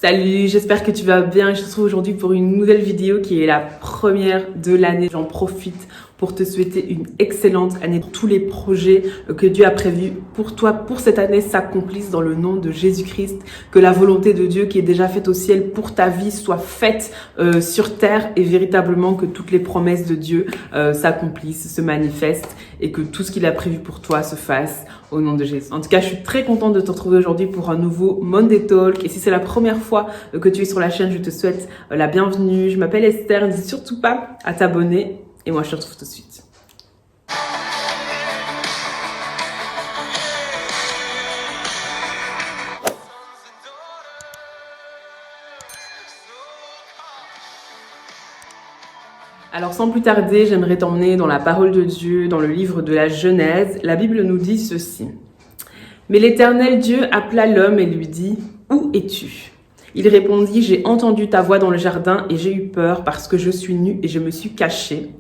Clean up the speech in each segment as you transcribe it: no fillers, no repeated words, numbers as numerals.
Salut, j'espère que tu vas bien. Je te retrouve aujourd'hui pour une nouvelle vidéo qui est la première de l'année. J'en profite pour te souhaiter une excellente année. Tous les projets que Dieu a prévus pour toi, pour cette année, s'accomplissent dans le nom de Jésus-Christ. Que la volonté de Dieu qui est déjà faite au ciel pour ta vie soit faite sur terre et véritablement que toutes les promesses de Dieu s'accomplissent, se manifestent et que tout ce qu'il a prévu pour toi se fasse au nom de Jésus. En tout cas, je suis très contente de te retrouver aujourd'hui pour un nouveau Monday Talk. Et si c'est la première fois que tu es sur la chaîne, je te souhaite la bienvenue. Je m'appelle Esther, n'hésite surtout pas à t'abonner. Et moi, je te retrouve tout de suite. Alors sans plus tarder, j'aimerais t'emmener dans la parole de Dieu, dans le livre de la Genèse. La Bible nous dit ceci. « Mais l'Éternel Dieu appela l'homme et lui dit, « Où es-tu » Il répondit, « J'ai entendu ta voix dans le jardin et j'ai eu peur parce que je suis nu et je me suis caché. »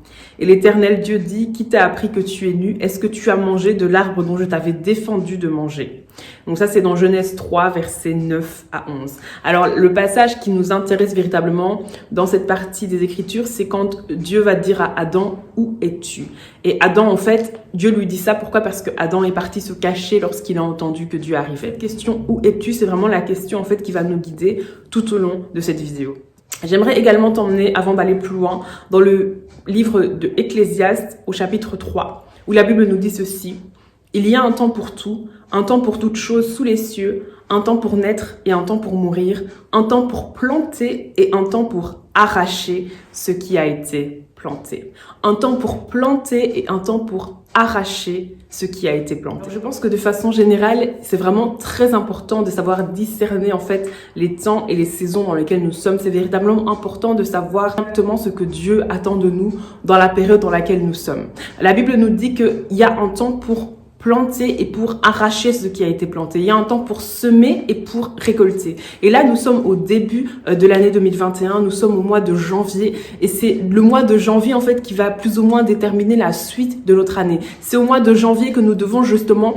Et l'Éternel Dieu dit, « Qui t'a appris que tu es nu? Est-ce que tu as mangé de l'arbre dont je t'avais défendu de manger ?» Donc ça, c'est dans Genèse 3, versets 9 à 11. Alors, le passage qui nous intéresse véritablement dans cette partie des Écritures, c'est quand Dieu va dire à Adam, « Où es-tu » Et Adam, en fait, Dieu lui dit ça. Pourquoi? Parce que Adam est parti se cacher lorsqu'il a entendu que Dieu arrivait. Cette question, « Où es-tu » c'est vraiment la question, en fait, qui va nous guider tout au long de cette vidéo. J'aimerais également t'emmener, avant d'aller plus loin, dans le livre de Ecclésiaste, au chapitre 3, où la Bible nous dit ceci. « Il y a un temps pour tout, un temps pour toute chose sous les cieux, un temps pour naître et un temps pour mourir, un temps pour planter et un temps pour arracher ce qui a été planté. » Un temps pour planter et un temps pour arracher ce qui a été planté. Alors, je pense que de façon générale, c'est vraiment très important de savoir discerner en fait les temps et les saisons dans lesquelles nous sommes. C'est véritablement important de savoir exactement ce que Dieu attend de nous dans la période dans laquelle nous sommes. La Bible nous dit qu'il y a un temps pour planter et pour arracher ce qui a été planté. Il y a un temps pour semer et pour récolter. Et là, nous sommes au début de l'année 2021. Nous sommes au mois de janvier. Et c'est le mois de janvier, en fait, qui va plus ou moins déterminer la suite de notre année. C'est au mois de janvier que nous devons justement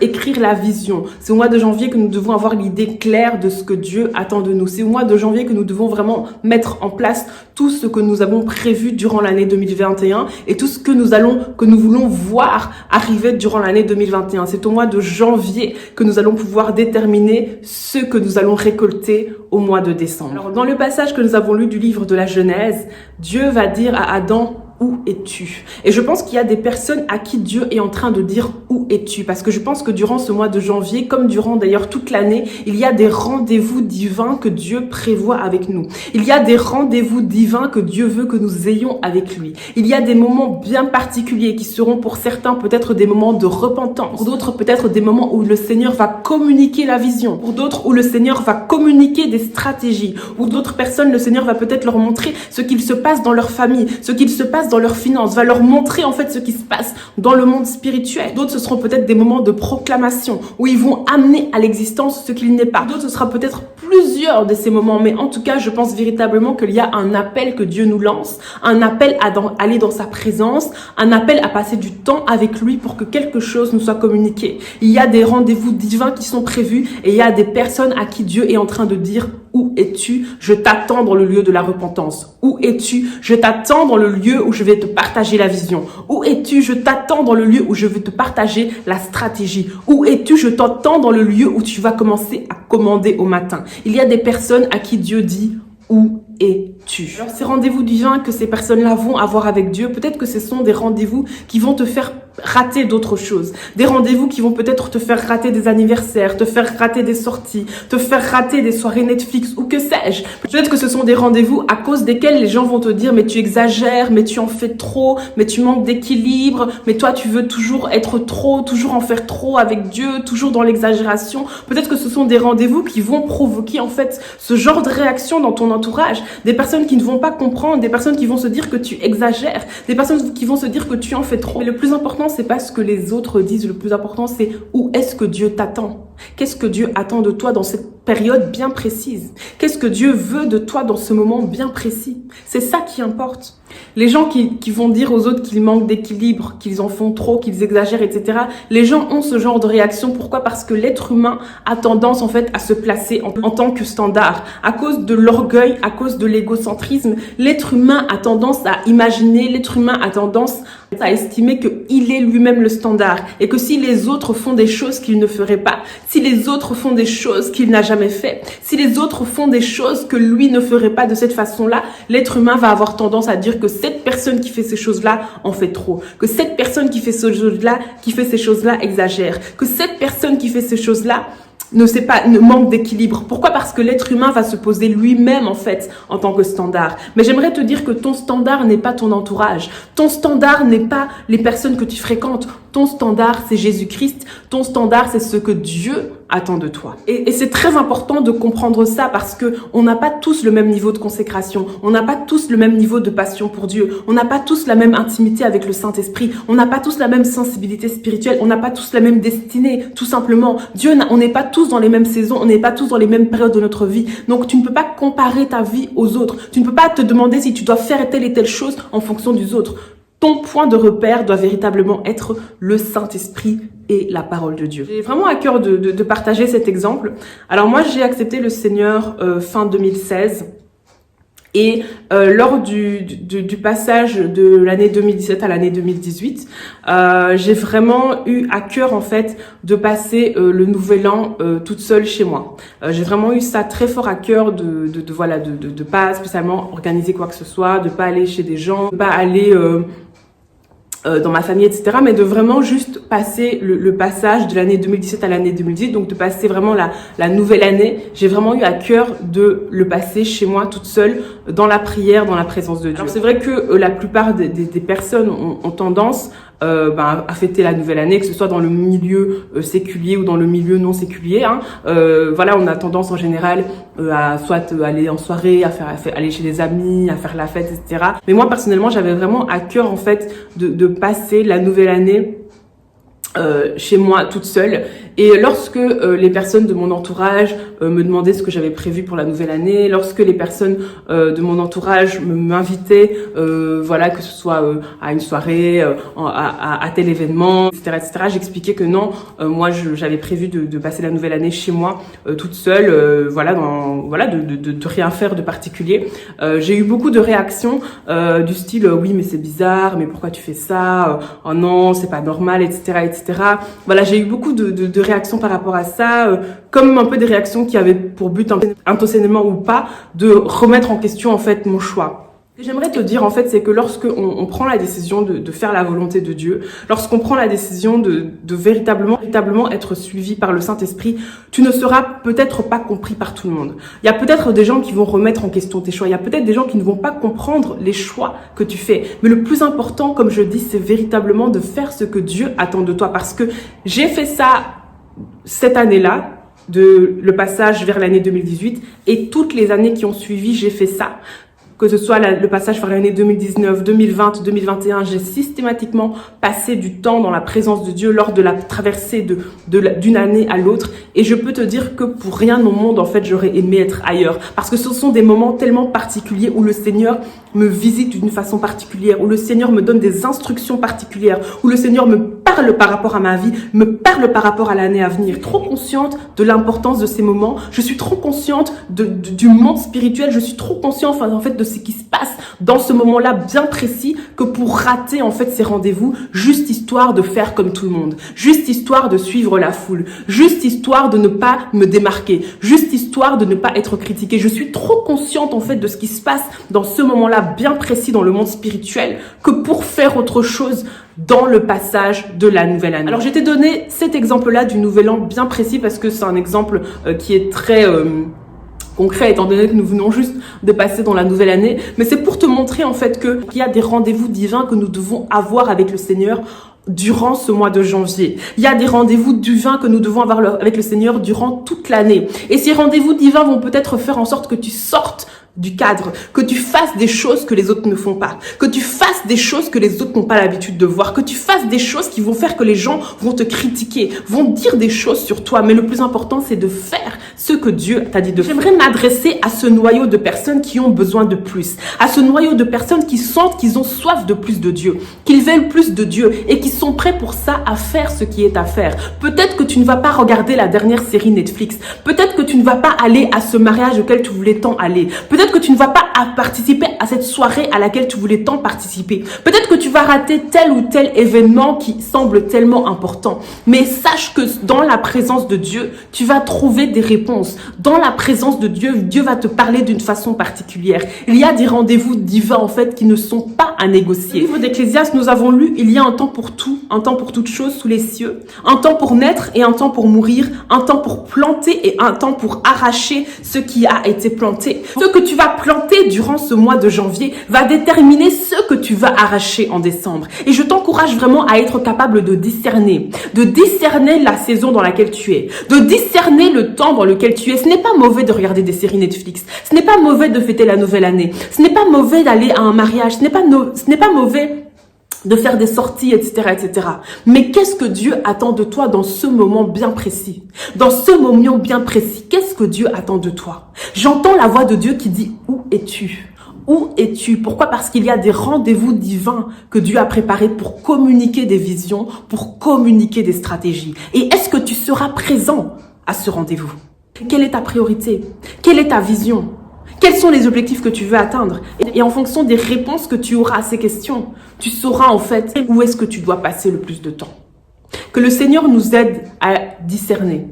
écrire la vision. C'est au mois de janvier que nous devons avoir l'idée claire de ce que Dieu attend de nous. C'est au mois de janvier que nous devons vraiment mettre en place tout ce que nous avons prévu durant l'année 2021 et tout ce que nous voulons voir arriver durant l'année 2021. C'est au mois de janvier que nous allons pouvoir déterminer ce que nous allons récolter au mois de décembre. Alors, dans le passage que nous avons lu du livre de la Genèse, Dieu va dire à Adam, où es-tu? Et je pense qu'il y a des personnes à qui Dieu est en train de dire où es-tu? Parce que je pense que durant ce mois de janvier, comme durant d'ailleurs toute l'année, il y a des rendez-vous divins que Dieu prévoit avec nous. Il y a des rendez-vous divins que Dieu veut que nous ayons avec lui. Il y a des moments bien particuliers qui seront pour certains peut-être des moments de repentance, pour d'autres peut-être des moments où le Seigneur va communiquer la vision, pour d'autres où le Seigneur va communiquer des stratégies, pour d'autres personnes le Seigneur va peut-être leur montrer ce qu'il se passe dans leur famille, ce qu'il se passe dans leurs finances, va leur montrer en fait ce qui se passe dans le monde spirituel. D'autres, ce seront peut-être des moments de proclamation où ils vont amener à l'existence ce qu'il n'est pas. D'autres, ce sera peut-être plusieurs de ces moments, mais en tout cas, je pense véritablement qu'il y a un appel que Dieu nous lance, un appel à aller dans sa présence, un appel à passer du temps avec lui pour que quelque chose nous soit communiqué. Il y a des rendez-vous divins qui sont prévus et il y a des personnes à qui Dieu est en train de dire « Où es-tu? Je t'attends dans le lieu de la repentance. Où es-tu? Je t'attends dans le lieu où je vais te partager la vision. Où es-tu? Je t'attends dans le lieu où je vais te partager la stratégie. Où es-tu? Je t'attends dans le lieu où tu vas commencer à commander au matin. » Il y a des personnes à qui Dieu dit « Où es-tu » Alors, ces rendez-vous divins que ces personnes-là vont avoir avec Dieu, peut-être que ce sont des rendez-vous qui vont te faire rater d'autres choses. Des rendez-vous qui vont peut-être te faire rater des anniversaires, te faire rater des sorties, te faire rater des soirées Netflix ou que sais-je. Peut-être que ce sont des rendez-vous à cause desquels les gens vont te dire « mais tu exagères, mais tu en fais trop, mais tu manques d'équilibre, mais toi tu veux toujours être trop, toujours en faire trop avec Dieu, toujours dans l'exagération ». Peut-être que ce sont des rendez-vous qui vont provoquer en fait ce genre de réaction dans ton entourage. Des personnes qui ne vont pas comprendre, des personnes qui vont se dire que tu exagères, des personnes qui vont se dire que tu en fais trop. Mais le plus important, c'est pas ce que les autres disent. Le plus important, c'est où est-ce que Dieu t'attend. Qu'est-ce que Dieu attend de toi dans cette période bien précise? Qu'est-ce que Dieu veut de toi dans ce moment bien précis? C'est ça qui importe. Les gens qui vont dire aux autres qu'ils manquent d'équilibre, qu'ils en font trop, qu'ils exagèrent, etc. Les gens ont ce genre de réaction. Pourquoi? Parce que l'être humain a tendance en fait à se placer en tant que standard. À cause de l'orgueil, à cause de l'égocentrisme, l'être humain a tendance à imaginer, l'être humain a tendance à estimer qu'il est lui-même le standard et que si les autres font des choses qu'il ne ferait pas, si les autres font des choses qu'il n'a jamais fait, si les autres font des choses que lui ne ferait pas de cette façon-là, l'être humain va avoir tendance à dire que cette personne qui fait ces choses-là en fait trop, que cette personne qui fait ces choses-là exagère, que cette personne qui fait ces choses-là ne manque d'équilibre. Pourquoi? Parce que l'être humain va se poser lui-même en fait en tant que standard. Mais j'aimerais te dire que ton standard n'est pas ton entourage. Ton standard n'est pas les personnes que tu fréquentes. Ton standard, c'est Jésus-Christ. Ton standard, c'est ce que Dieu attend de toi. Et c'est très important de comprendre ça parce que on n'a pas tous le même niveau de consécration. On n'a pas tous le même niveau de passion pour Dieu. On n'a pas tous la même intimité avec le Saint-Esprit. On n'a pas tous la même sensibilité spirituelle. On n'a pas tous la même destinée, tout simplement. On n'est pas tous dans les mêmes saisons. On n'est pas tous dans les mêmes périodes de notre vie. Donc, tu ne peux pas comparer ta vie aux autres. Tu ne peux pas te demander si tu dois faire telle et telle chose en fonction des autres. Ton point de repère doit véritablement être le Saint-Esprit et la parole de Dieu. J'ai vraiment à cœur de partager cet exemple. Alors moi, j'ai accepté le Seigneur fin 2016. Et lors du passage de l'année 2017 à l'année 2018, j'ai vraiment eu à cœur en fait de passer le nouvel an toute seule chez moi. J'ai vraiment eu ça très fort à cœur de pas spécialement organiser quoi que ce soit, de pas aller chez des gens, de pas aller dans ma famille, etc. Mais de vraiment juste passer le passage de l'année 2017 à l'année 2018, donc de passer vraiment la nouvelle année. J'ai vraiment eu à cœur de le passer chez moi toute seule, dans la prière, dans la présence de Dieu. Alors c'est vrai que la plupart des personnes ont tendance à fêter la nouvelle année, que ce soit dans le milieu séculier ou dans le milieu non séculier. Voilà, on a tendance en général à soit aller en soirée, à aller chez des amis, à faire la fête, etc. Mais moi personnellement, j'avais vraiment à cœur en fait de passer la nouvelle année chez moi toute seule. Et lorsque les personnes de mon entourage me demandaient ce que j'avais prévu pour la nouvelle année, lorsque les personnes de mon entourage m'invitaient, voilà, que ce soit à une soirée, à tel événement, etc., j'expliquais que non, moi j'avais prévu de passer la nouvelle année chez moi toute seule, voilà, de rien faire de particulier. J'ai eu beaucoup de réactions du style oui mais c'est bizarre, mais pourquoi tu fais ça, oh non c'est pas normal, etc. Voilà, j'ai eu beaucoup de réactions par rapport à ça, comme un peu des réactions qui avaient pour but, intentionnellement ou pas, de remettre en question en fait mon choix. Ce que j'aimerais te dire en fait, c'est que lorsque on prend la décision de faire la volonté de Dieu, lorsqu'on prend la décision de véritablement être suivi par le Saint-Esprit, tu ne seras peut-être pas compris par tout le monde. Il y a peut-être des gens qui vont remettre en question tes choix. Il y a peut-être des gens qui ne vont pas comprendre les choix que tu fais. Mais le plus important, comme je dis, c'est véritablement de faire ce que Dieu attend de toi. Parce que j'ai fait ça cette année-là, le passage vers l'année 2018, et toutes les années qui ont suivi, j'ai fait ça. Que ce soit le passage vers l'année 2019, 2020, 2021, j'ai systématiquement passé du temps dans la présence de Dieu lors de la traversée d'une année à l'autre. Et je peux te dire que pour rien au monde, en fait, j'aurais aimé être ailleurs. Parce que ce sont des moments tellement particuliers où le Seigneur me visite d'une façon particulière, où le Seigneur me donne des instructions particulières, où le Seigneur me parle par rapport à ma vie, me parle par rapport à l'année à venir. Je suis trop consciente de l'importance de ces moments. Je suis trop consciente du monde spirituel. Je suis trop consciente, en fait, de ce qui se passe dans ce moment-là bien précis, que pour rater, en fait, ces rendez-vous, juste histoire de faire comme tout le monde, juste histoire de suivre la foule, juste histoire de ne pas me démarquer, juste histoire de ne pas être critiquée. Je suis trop consciente, en fait, de ce qui se passe dans ce moment-là bien précis dans le monde spirituel, que pour faire autre chose dans le passage de la nouvelle année. Alors, je t'ai donné cet exemple-là du nouvel an bien précis parce que c'est un exemple qui est très concret, étant donné que nous venons juste de passer dans la nouvelle année. Mais c'est pour te montrer en fait qu'il y a des rendez-vous divins que nous devons avoir avec le Seigneur durant ce mois de janvier. Il y a des rendez-vous divins que nous devons avoir avec le Seigneur durant toute l'année. Et ces rendez-vous divins vont peut-être faire en sorte que tu sortes du cadre, que tu fasses des choses que les autres ne font pas, que tu fasses des choses que les autres n'ont pas l'habitude de voir, que tu fasses des choses qui vont faire que les gens vont te critiquer, vont dire des choses sur toi. Mais le plus important, c'est de faire ce que Dieu t'a dit de faire. J'aimerais m'adresser à ce noyau de personnes qui ont besoin de plus, à ce noyau de personnes qui sentent qu'ils ont soif de plus de Dieu, qu'ils veulent plus de Dieu et qui sont prêts pour ça à faire ce qui est à faire. Peut-être que tu ne vas pas regarder la dernière série Netflix, peut-être que tu ne vas pas aller à ce mariage auquel tu voulais tant aller, peut-être que tu ne vas pas participer à cette soirée à laquelle tu voulais tant participer. Peut-être que tu vas rater tel ou tel événement qui semble tellement important. Mais sache que dans la présence de Dieu, tu vas trouver des réponses. Dans la présence de Dieu, Dieu va te parler d'une façon particulière. Il y a des rendez-vous divins en fait qui ne sont pas à négocier. Au livre d'Ecclésiaste, nous avons lu, il y a un temps pour tout, un temps pour toutes choses sous les cieux, un temps pour naître et un temps pour mourir, un temps pour planter et un temps pour arracher ce qui a été planté. Ce que tu vas planter durant ce mois de janvier va déterminer ce que tu vas arracher en décembre. Et je t'encourage vraiment à être capable de discerner la saison dans laquelle tu es, de discerner le temps dans lequel tu es. Ce n'est pas mauvais de regarder des séries Netflix, ce n'est pas mauvais de fêter la nouvelle année, ce n'est pas mauvais d'aller à un mariage, ce n'est pas mauvais de faire des sorties, etc., etc. Mais qu'est-ce que Dieu attend de toi dans ce moment bien précis? Dans ce moment bien précis, qu'est-ce que Dieu attend de toi? J'entends la voix de Dieu qui dit « Où es-tu » ? Où es-tu? Pourquoi? Parce qu'il y a des rendez-vous divins que Dieu a préparés pour communiquer des visions, pour communiquer des stratégies. Et est-ce que tu seras présent à ce rendez-vous? Quelle est ta priorité? Quelle est ta vision? Quels sont les objectifs que tu veux atteindre? Et en fonction des réponses que tu auras à ces questions, tu sauras en fait où est-ce que tu dois passer le plus de temps. Que le Seigneur nous aide à discerner.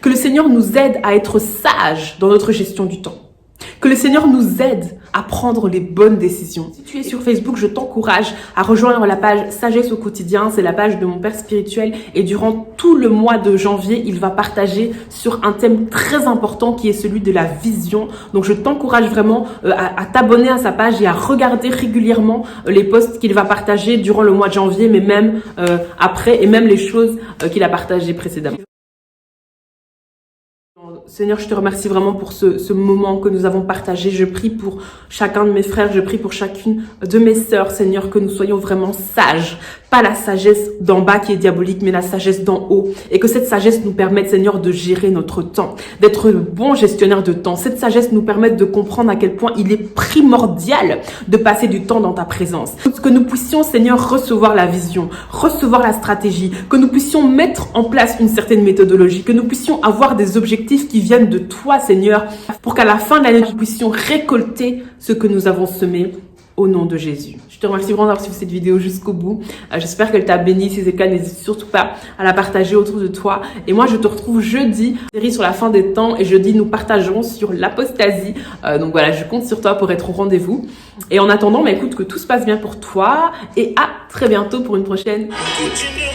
Que le Seigneur nous aide à être sages dans notre gestion du temps. Que le Seigneur nous aide à prendre les bonnes décisions. Si tu es sur Facebook, je t'encourage à rejoindre la page Sagesse au quotidien. C'est la page de mon père spirituel. Et durant tout le mois de janvier, il va partager sur un thème très important qui est celui de la vision. Donc, je t'encourage vraiment à t'abonner à sa page et à regarder régulièrement les posts qu'il va partager durant le mois de janvier, mais même après, et même les choses qu'il a partagées précédemment. Seigneur, je te remercie vraiment pour ce moment que nous avons partagé. Je prie pour chacun de mes frères, je prie pour chacune de mes sœurs, Seigneur, que nous soyons vraiment sages. Pas la sagesse d'en bas qui est diabolique, mais la sagesse d'en haut. Et que cette sagesse nous permette, Seigneur, de gérer notre temps, d'être le bon gestionnaire de temps. Cette sagesse nous permette de comprendre à quel point il est primordial de passer du temps dans ta présence. Que nous puissions, Seigneur, recevoir la vision, recevoir la stratégie, que nous puissions mettre en place une certaine méthodologie, que nous puissions avoir des objectifs qui viennent de toi, Seigneur, pour qu'à la fin de l'année, nous puissions récolter ce que nous avons semé au nom de Jésus. Je te remercie vraiment d'avoir suivi cette vidéo jusqu'au bout. J'espère qu'elle t'a béni. Si c'est le cas, n'hésite surtout pas à la partager autour de toi. Et moi, je te retrouve jeudi, série sur la fin des temps. Et jeudi, nous partagerons sur l'apostasie. Donc voilà, je compte sur toi pour être au rendez-vous. Et en attendant, écoute, que tout se passe bien pour toi. Et à très bientôt pour une prochaine vidéo.